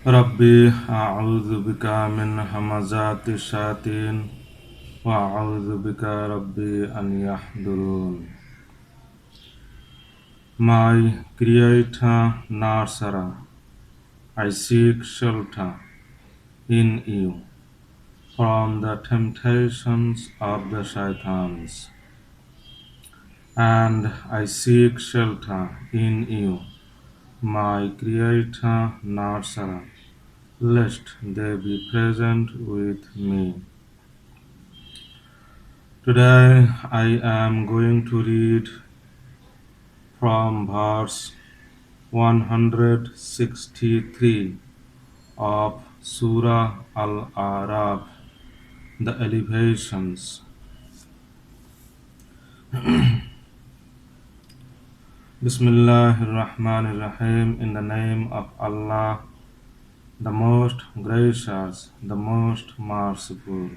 ربي أعوذ بك من همزات الشياطين وأعوذ بك ربي أن يحضرون. My Creator Narsara, I seek shelter in you from the temptations of the shaitans, and I seek shelter in you, my Creator Narsara, lest they be present with me. Today I am going to read from verse 163 of Surah Al-Araf, the elevations. Bismillahir Rahmanir Rahim, in the name of Allah, the most gracious, the most merciful.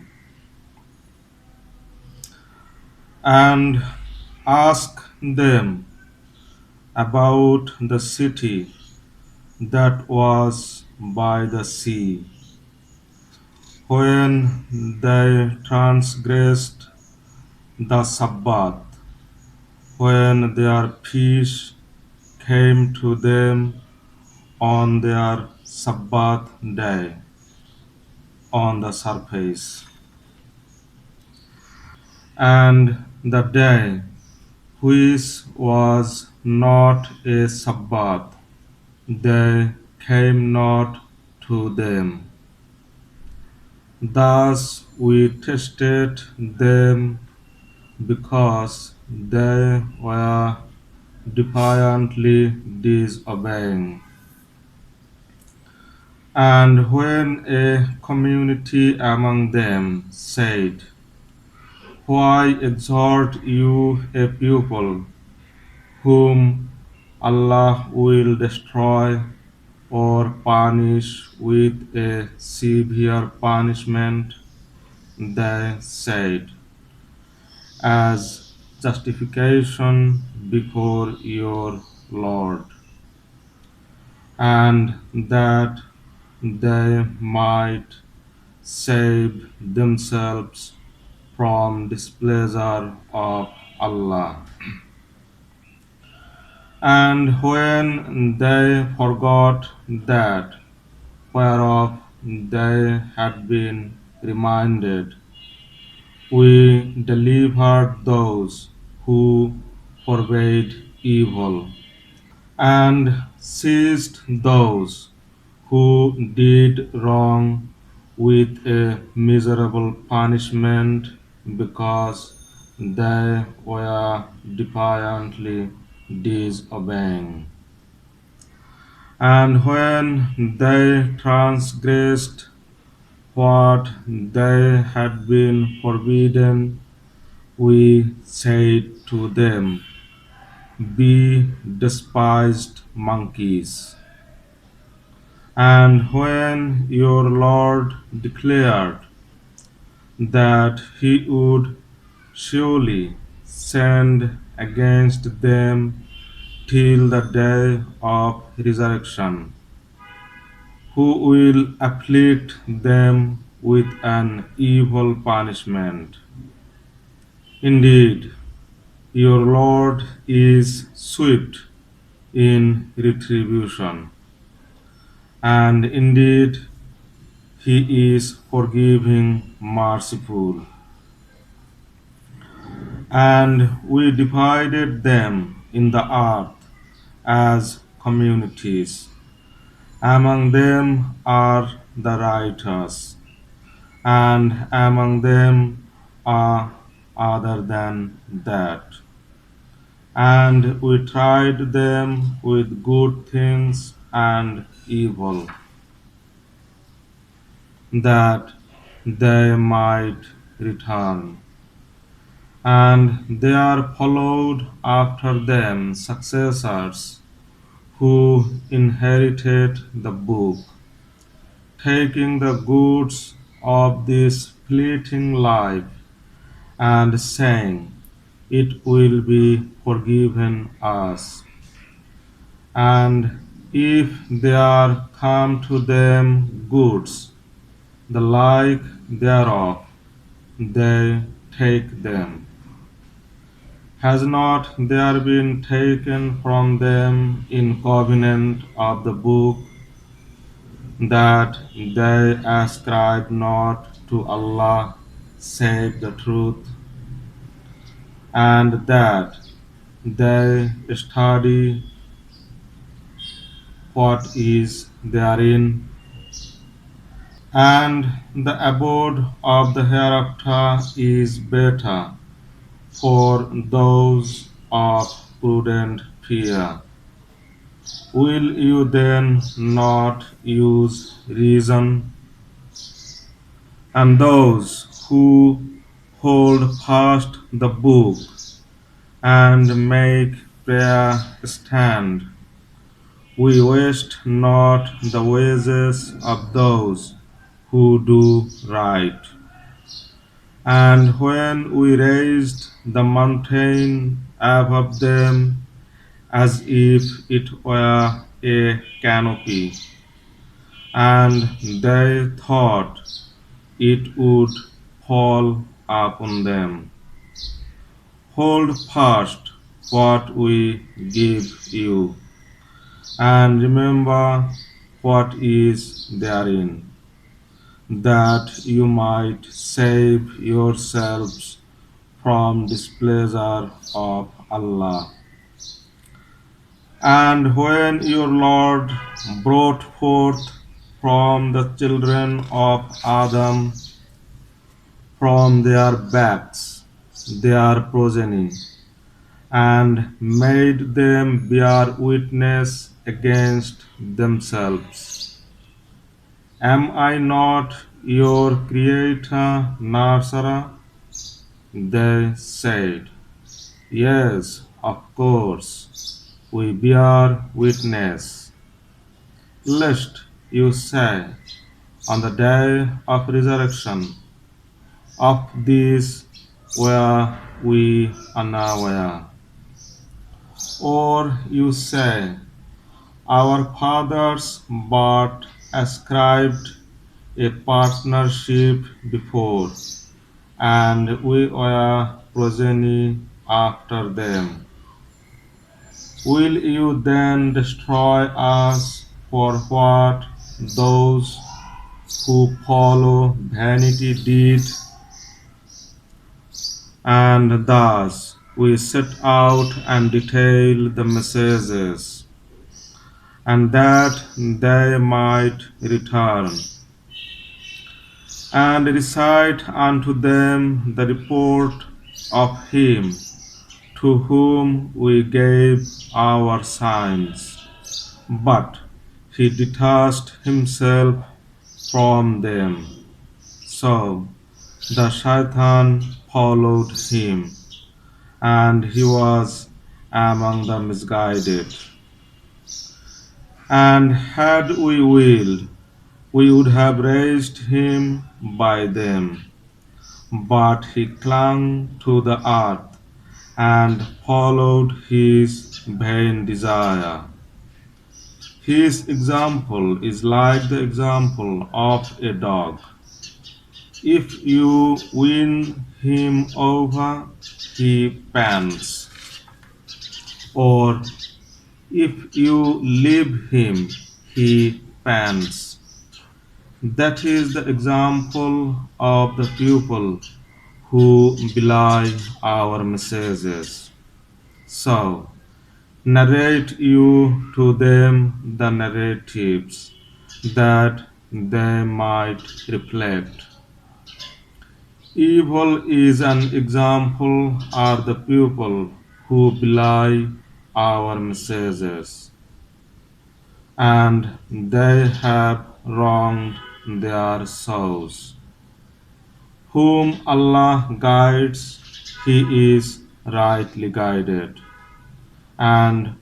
And ask them about the city that was by the sea, when they transgressed the Sabbath, when their peace came to them on their Sabbath day on the surface, and the day which was not a Sabbath, they came not to them. Thus we tested them because they were defiantly disobeying. And when a community among them said, why exhort you a people whom Allah will destroy or punish with a severe punishment? They said, as justification before your Lord, and that they might save themselves from displeasure of Allah. And when they forgot that whereof they had been reminded, we delivered those who forbade evil, and seized those who did wrong with a miserable punishment because they were defiantly disobeying. And when they transgressed what they had been forbidden, we said to them, be despised monkeys. And when your Lord declared that he would surely send against them till the day of resurrection, who will afflict them with an evil punishment. Indeed, your Lord is swift in retribution, and indeed he is forgiving, merciful. And we divided them in the earth as communities. Among them are the righteous, and among them are other than that. And we tried them with good things and evil, that they might return. And there followed after them successors who inherited the book, taking the goods of this fleeting life and saying, it will be forgiven us. And If there come to them goods, the like thereof, they take them. Has not there been taken from them in covenant of the book that they ascribe not to Allah save the truth, and that they study what is therein, and the abode of the hereafter is better for those of prudent fear. Will you then not use reason? And those who hold fast the book and make prayer stand, we waste not the wages of those who do right. And when we raised the mountain above them as if it were a canopy, and they thought it would fall upon them. Hold fast what we give you, and remember what is therein, that you might save yourselves from displeasure of Allah. And when your Lord brought forth from the children of Adam from their backs their progeny, and made them bear witness against themselves, am I not your creator, Nasara? They said, yes, of course, we bear witness, lest you say on the day of resurrection, of this were we unaware. Or you say, our fathers but ascribed a partnership before, and we were progeny after them. Will you then destroy us for what those who follow vanity did? And thus we set out and detail the messages, and that they might return and recite unto them the report of him to whom we gave our signs. But he detached himself from them. So the Shaitan followed him, and he was among the misguided. And had we willed, we would have raised him by them. But he clung to the earth and followed his vain desire. His example is like the example of a dog. If you win him over, he pants, or if you leave him, he pants. That is the example of the people who belie our messages. So, narrate you to them the narratives, that they might reflect. Evil is an example are the people who belie our messages, and they have wronged their souls. Whom Allah guides, he is rightly guided, and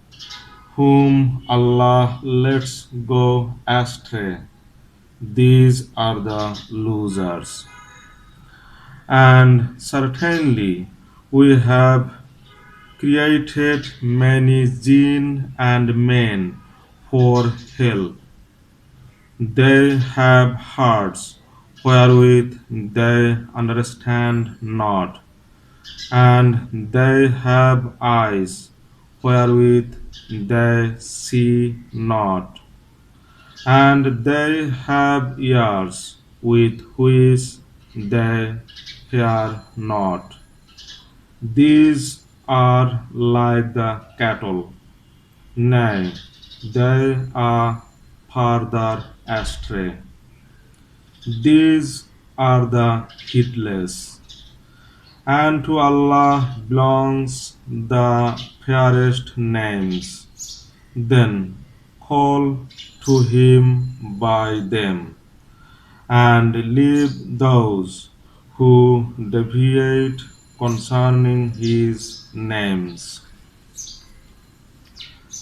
whom Allah lets go astray, these are the losers. And certainly we have created many jinn and men for help. They have hearts wherewith they understand not, and they have eyes wherewith they see not, and they have ears with which they hear not. These are like the cattle, nay, they are farther astray. These are the heedless, and to Allah belongs the fairest names. Then call to Him by them, and leave those who deviate concerning His names.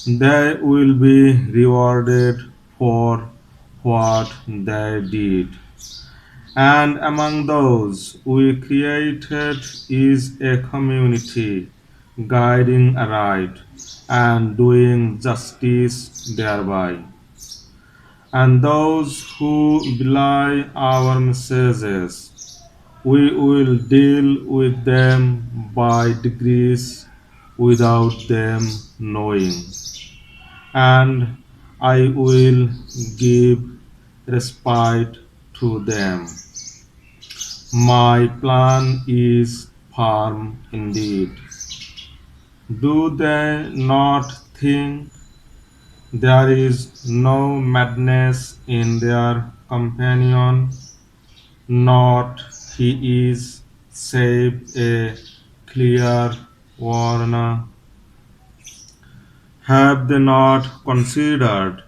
They will be rewarded for what they did. And among those we created is a community guiding aright and doing justice thereby. And those who belie our messages, we will deal with them by degrees without them knowing. And I will give respite to them. My plan is firm indeed. Do they not think there is no madness in their companion? Not he is save a clear warner. Have they not considered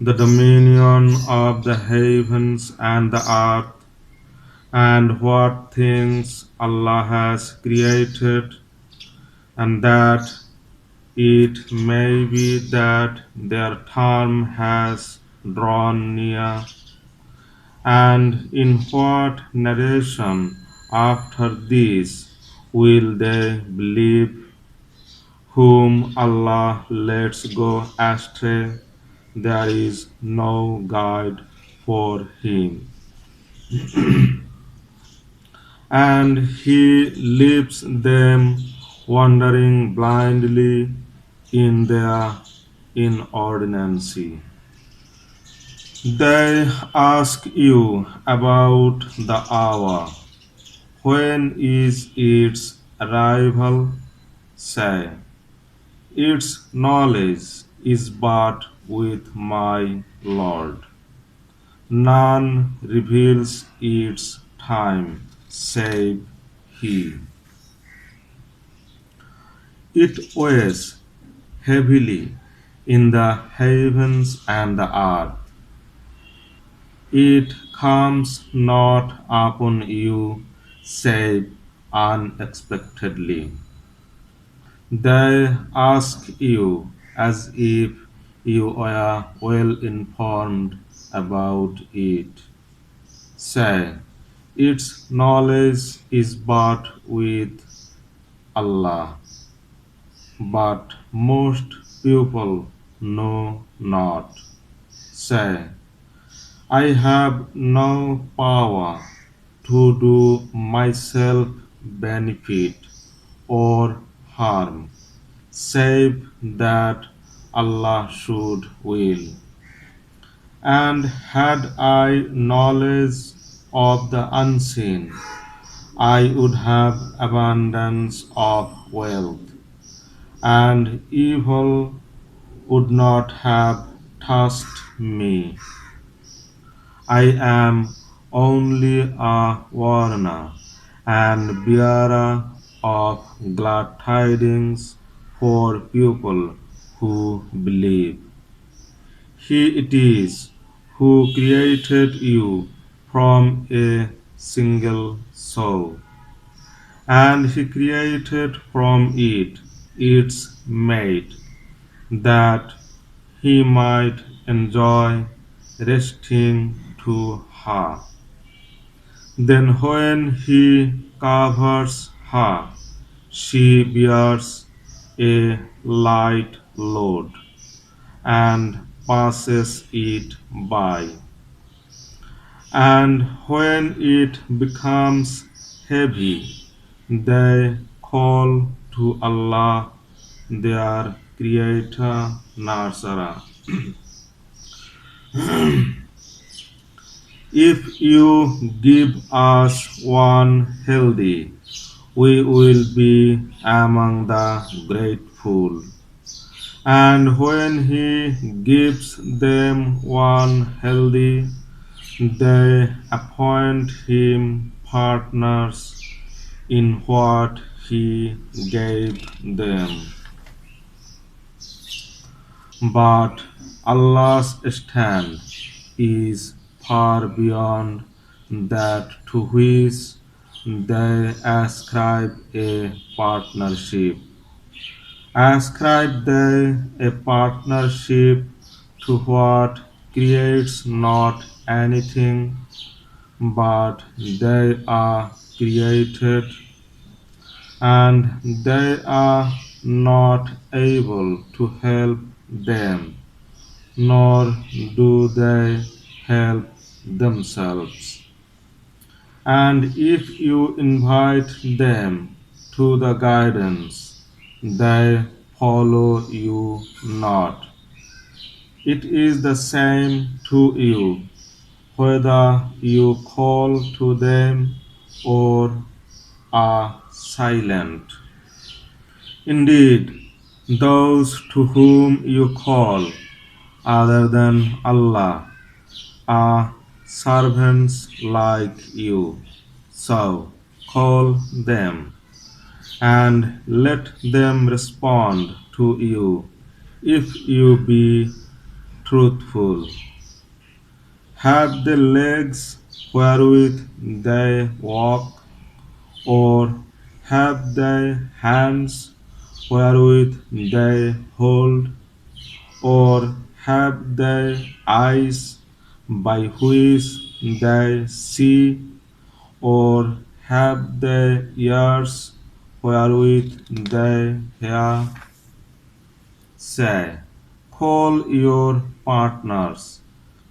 the dominion of the heavens and the earth, and what things Allah has created, and that it may be that their time has drawn near, and in what narration after this will they believe, whom Allah lets go astray? There is no guide for him, and he leaves them wandering blindly in their inordinancy. They ask you about the hour. When is its arrival? Say, its knowledge is but with my Lord. None reveals its time save He. It weighs heavily in the heavens and the earth. It comes not upon you save unexpectedly. They ask you as if you were well informed about it. Say, its knowledge is but with Allah, but most people know not. Say, I have no power to do myself benefit or harm, save that Allah should will. And had I knowledge of the unseen, I would have abundance of wealth, and evil would not have touched me. I am only a warner and bearer of glad tidings for people who believe. He it is who created you from a single soul, and he created from it its mate, that he might enjoy resting to her. Then, when he covers her, she bears a light load, and passes it by. And when it becomes heavy, they call to Allah, their Creator, Nasara. If you give us one healthy, we will be among the grateful. And when He gives them one healthy, they appoint Him partners in what He gave them. But Allah's stand is far beyond that to which they ascribe a partnership. Ascribe they a partnership to what creates not anything, but they are created, and they are not able to help them, nor do they help themselves. And if you invite them to the guidance, they follow you not. It is the same to you, whether you call to them or are silent. Indeed, those to whom you call other than Allah are servants like you. So call them and let them respond to you if you be truthful. Have they legs wherewith they walk, or have they hands wherewith they hold, or have they eyes by which they see, or have they ears wherewith they hear? Say, call your partners,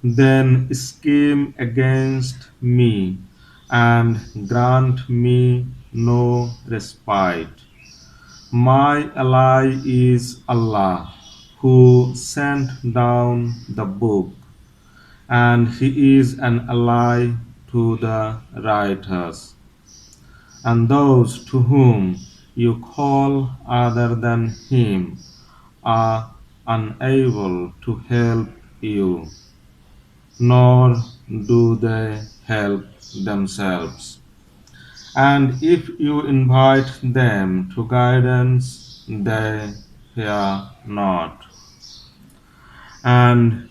then scheme against me, and grant me no respite. My ally is Allah, who sent down the book, and He is an ally to the righteous. And those to whom you call other than Him are unable to help you, nor do they help themselves. And if you invite them to guidance, they hear not. And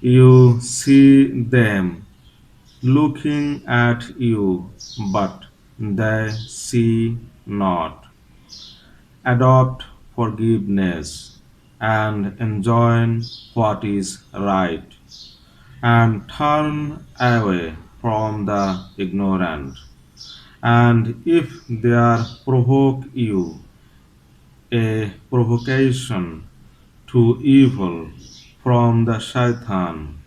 you see them looking at you, but they see not. Adopt forgiveness and enjoin what is right, and turn away from the ignorant. And if there provoke you a provocation to evil from the shaitan,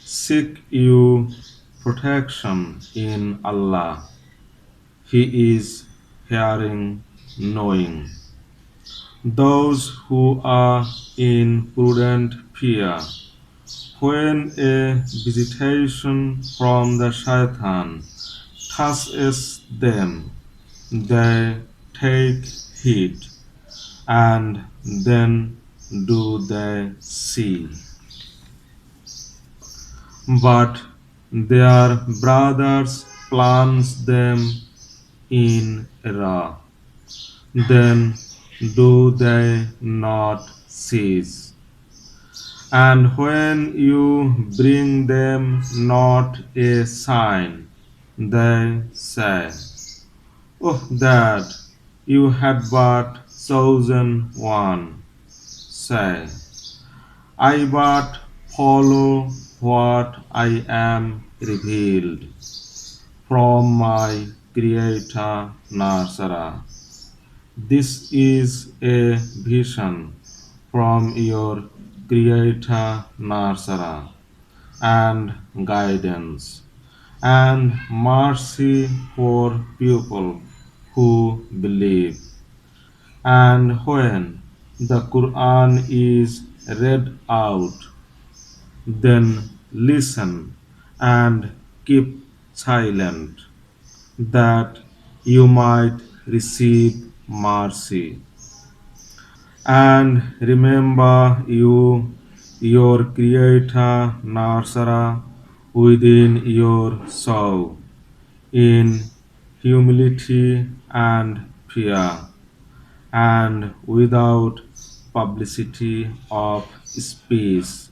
seek you protection in Allah. He is hearing, knowing. Those who are in prudent fear, when a visitation from the shaitan touches them, they take heed, and then do they see. But their brothers plunge them in error. Then do they not cease? And when you bring them not a sign, they say, oh, that you had but chosen one. Say, I but follow what I am revealed from my Creator Nasara. This is a vision from your Creator nurturer, and guidance, and mercy for people who believe. And when the Quran is read out, then listen and keep silent, that you might receive mercy. And remember you, your Creator, nurturer within your soul, in humility and fear, and without publicity of speech,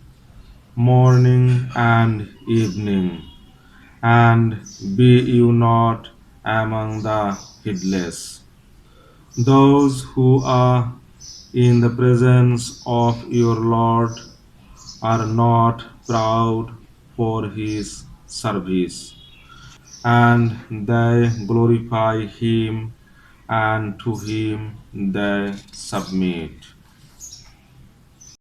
morning and evening, and be you not among the heedless. Those who are in the presence of your Lord are not proud for his service, and they glorify him, and to him they submit.